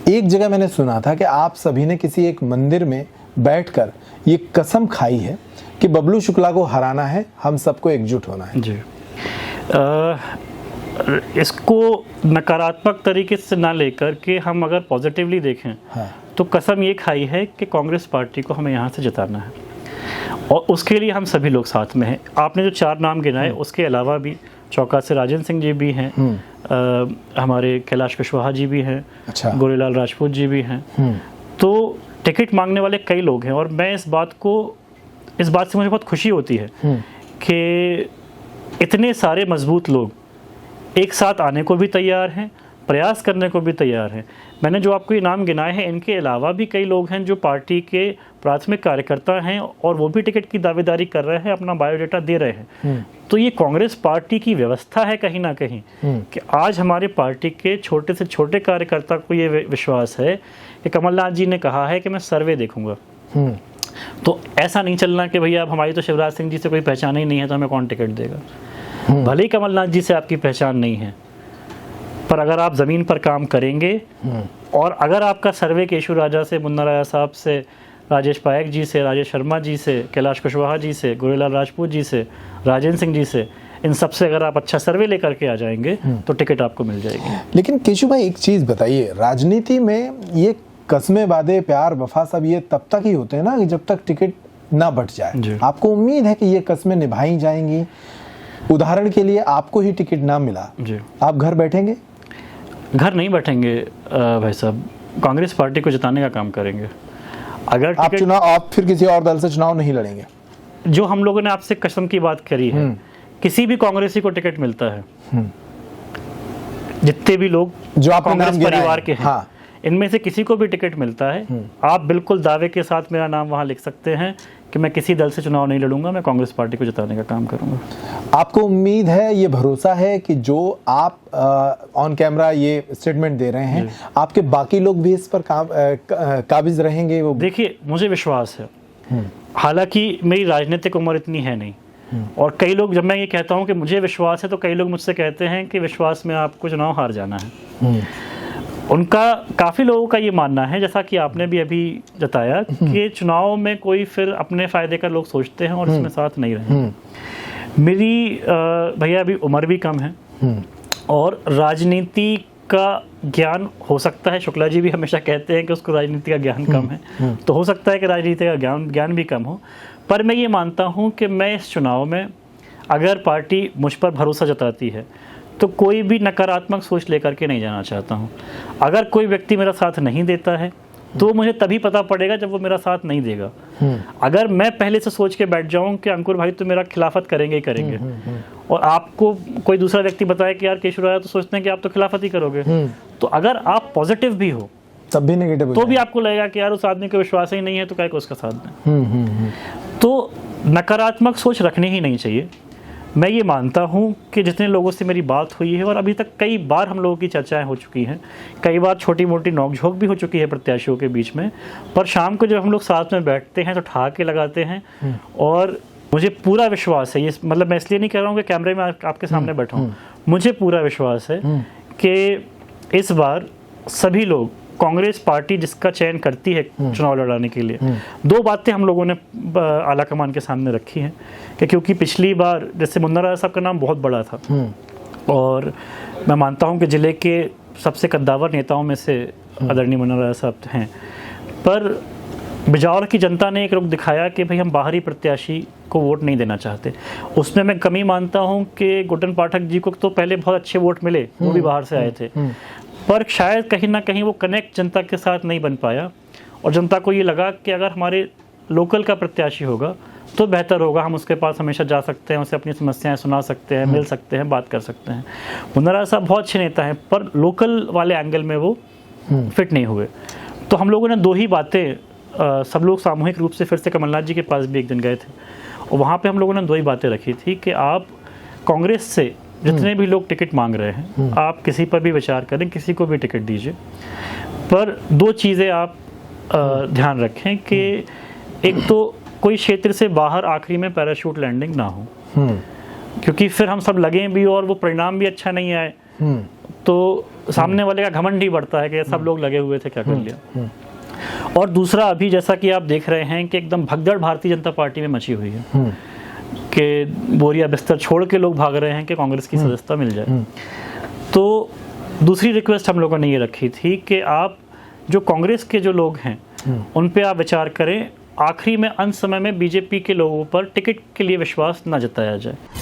एक जगह मैंने सुना था कि आप सभी ने किसी एक मंदिर में बैठकर ये कसम खाई है कि बबलू शुक्ला को हराना है, हम सबको एकजुट होना है। जी, इसको नकारात्मक तरीके से ना लेकर के हम अगर पॉजिटिवली देखें, हाँ। तो कसम ये खाई है कि कांग्रेस पार्टी को हमें यहाँ से जिताना है और उसके लिए हम सभी लोग साथ में हैं। आपने जो 4 नाम गिनाए, उसके अलावा भी चौका से राजेंद्र सिंह जी भी हैं, हमारे कैलाश कुशवाहा जी भी हैं, अच्छा। गोरेलाल राजपूत जी भी हैं। तो टिकट मांगने वाले कई लोग हैं और मैं इस बात से मुझे बहुत खुशी होती है कि इतने सारे मजबूत लोग एक साथ आने को भी तैयार हैं, प्रयास करने को भी तैयार हैं। मैंने जो आपको ये नाम गिनाए हैं, इनके अलावा भी कई लोग हैं जो पार्टी के प्राथमिक कार्यकर्ता हैं और वो भी टिकट की दावेदारी कर रहे हैं, अपना बायोडाटा दे रहे हैं। तो ये कांग्रेस पार्टी की व्यवस्था है कहीं ना कहीं कि आज हमारे पार्टी के छोटे से छोटे कार्यकर्ता को ये विश्वास है कि कमलनाथ जी ने कहा है कि मैं सर्वे देखूंगा। तो ऐसा नहीं चलना कि भैया अब हमारी तो शिवराज सिंह जी से कोई पहचान ही नहीं है तो हमें कौन टिकट देगा। भले ही कमलनाथ जी से आपकी पहचान नहीं है, पर अगर आप ज़मीन पर काम करेंगे और अगर आपका सर्वे केशु राजा से, मुन्ना राजा साहब से, राजेश पायक जी से, राजेश शर्मा जी से, कैलाश कुशवाहा जी से, गोरेलाल राजपूत जी से, राजेंद्र सिंह जी से, इन सब से अगर आप अच्छा सर्वे लेकर के आ जाएंगे तो टिकट आपको मिल जाएगी। लेकिन केशु भाई एक चीज़ बताइए, राजनीति में ये कस्में, वादे, प्यार, वफा सब ये तब तक ही होते हैं ना जब तक टिकट ना बट जाए। आपको उम्मीद है कि ये कस्में निभाई जाएंगी? उदाहरण के लिए आपको ही टिकट ना मिला, आप घर बैठेंगे? घर नहीं बैठेंगे भाई साहब, कांग्रेस पार्टी को जिताने का काम करेंगे। अगर आप फिर किसी और दल से चुनाव नहीं लड़ेंगे? जो हम लोगों ने आपसे कसम की बात करी है, किसी भी कांग्रेसी को टिकट मिलता है, जितने भी लोग जो आपके कांग्रेस परिवार के हैं, हाँ। इनमें से किसी को भी टिकट मिलता है, आप बिल्कुल दावे के साथ मेरा नाम वहां लिख सकते हैं कि मैं किसी दल से चुनाव नहीं लड़ूंगा, मैं कांग्रेस पार्टी को जिताने का काम करूंगा। आपको उम्मीद है, ये भरोसा है कि जो आप ऑन कैमरा ये स्टेटमेंट दे रहे हैं, आपके बाकी लोग भी इस पर काबिज रहेंगे? वो देखिए, मुझे विश्वास है, हालांकि मेरी राजनीतिक उम्र इतनी है नहीं, और कई लोग, जब मैं ये कहता हूँ कि मुझे विश्वास है, तो कई लोग मुझसे कहते हैं कि विश्वास में आपको चुनाव हार जाना है। उनका, काफ़ी लोगों का ये मानना है, जैसा कि आपने भी अभी जताया, कि चुनाव में कोई फिर अपने फ़ायदे का लोग सोचते हैं और इसमें साथ नहीं रहे। मेरी भैया अभी उम्र भी कम है और राजनीति का ज्ञान हो सकता है, शुक्ला जी भी हमेशा कहते हैं कि उसको राजनीति का ज्ञान कम है, तो हो सकता है कि राजनीति का ज्ञान भी कम हो, पर मैं ये मानता हूँ कि मैं इस चुनाव में अगर पार्टी मुझ पर भरोसा जताती है तो कोई भी नकारात्मक सोच लेकर के नहीं जाना चाहता हूँ। अगर कोई व्यक्ति मेरा साथ नहीं देता है तो मुझे तभी पता पड़ेगा जब वो मेरा साथ नहीं देगा। अगर मैं पहले से सोच के बैठ जाऊं कि अंकुर भाई तो मेरा खिलाफत करेंगे ही करेंगे, और आपको कोई दूसरा व्यक्ति बताए कि यार केशु राजा तो सोचते हैं कि आप तो खिलाफत ही करोगे, तो अगर आप पॉजिटिव भी हो तब भी नेगेटिव, तो भी आपको लगेगा कि यार उस आदमी को विश्वास ही नहीं है तो क्या उसका साथ दें। तो नकारात्मक सोच रखनी ही नहीं चाहिए। मैं ये मानता हूँ कि जितने लोगों से मेरी बात हुई है, और अभी तक कई बार हम लोगों की चर्चाएं हो चुकी हैं, कई बार छोटी मोटी नोकझोंक भी हो चुकी है प्रत्याशियों के बीच में, पर शाम को जब हम लोग साथ में बैठते हैं तो ठहाके लगाते हैं, और मुझे पूरा विश्वास है, ये मतलब मैं इसलिए नहीं कह रहा हूँ कि कैमरे में आपके सामने बैठा हूँ, मुझे पूरा विश्वास है कि इस बार सभी लोग, कांग्रेस पार्टी जिसका चयन करती है चुनाव लड़ाने के लिए, 2 बातें हम लोगों ने आला कमान के सामने रखी हैं कि क्योंकि पिछली बार जैसे मुन्ना राजा साहब का नाम बहुत बड़ा था, और मैं मानता हूं कि ज़िले के सबसे कद्दावर नेताओं में से आदरणीय मुन्ना राजा साहब हैं, पर बिजौर की जनता ने एक रुख दिखाया कि भाई हम बाहरी प्रत्याशी को वोट नहीं देना चाहते। उसमें मैं कमी मानता हूं कि गुड्डन पाठक जी को तो पहले बहुत अच्छे वोट मिले, वो भी बाहर से आए थे, पर शायद कहीं ना कहीं वो कनेक्ट जनता के साथ नहीं बन पाया, और जनता को ये लगा कि अगर हमारे लोकल का प्रत्याशी होगा तो बेहतर होगा, हम उसके पास हमेशा जा सकते हैं, उसे अपनी समस्याएं सुना सकते हैं, मिल सकते हैं, बात कर सकते हैं। मुन्ना राजा साहब बहुत अच्छे नेता हैं, पर लोकल वाले एंगल में वो फिट नहीं हुए। तो हम लोगों ने 2 ही बातें, सब लोग सामूहिक रूप से फिर से कमलनाथ जी के पास भी एक दिन गए थे, और वहाँ पर हम लोगों ने 2 ही बातें रखी थी कि आप कांग्रेस से जितने भी लोग टिकट मांग रहे हैं, आप किसी पर भी विचार करें, किसी को भी टिकट दीजिए, पर 2 चीज़ें आप ध्यान रखें कि एक तो कोई क्षेत्र से बाहर आखिरी में पैराशूट लैंडिंग ना हो, क्योंकि फिर हम सब लगें भी और वो परिणाम भी अच्छा नहीं आए तो सामने वाले का घमंड ही बढ़ता है कि सब लोग लगे हुए थे, क्या कर लिया। और दूसरा, अभी जैसा कि आप देख रहे हैं कि एकदम भगदड़ भारतीय जनता पार्टी में मची हुई है कि बोरिया बिस्तर छोड़ के लोग भाग रहे हैं कि कांग्रेस की सदस्यता मिल जाए। तो दूसरी रिक्वेस्ट हम लोगों ने ये रखी थी कि आप जो कांग्रेस के जो लोग हैं उन पे आप विचार करें, आखिरी में अंत समय में बीजेपी के लोगों पर टिकट के लिए विश्वास न जताया जाए।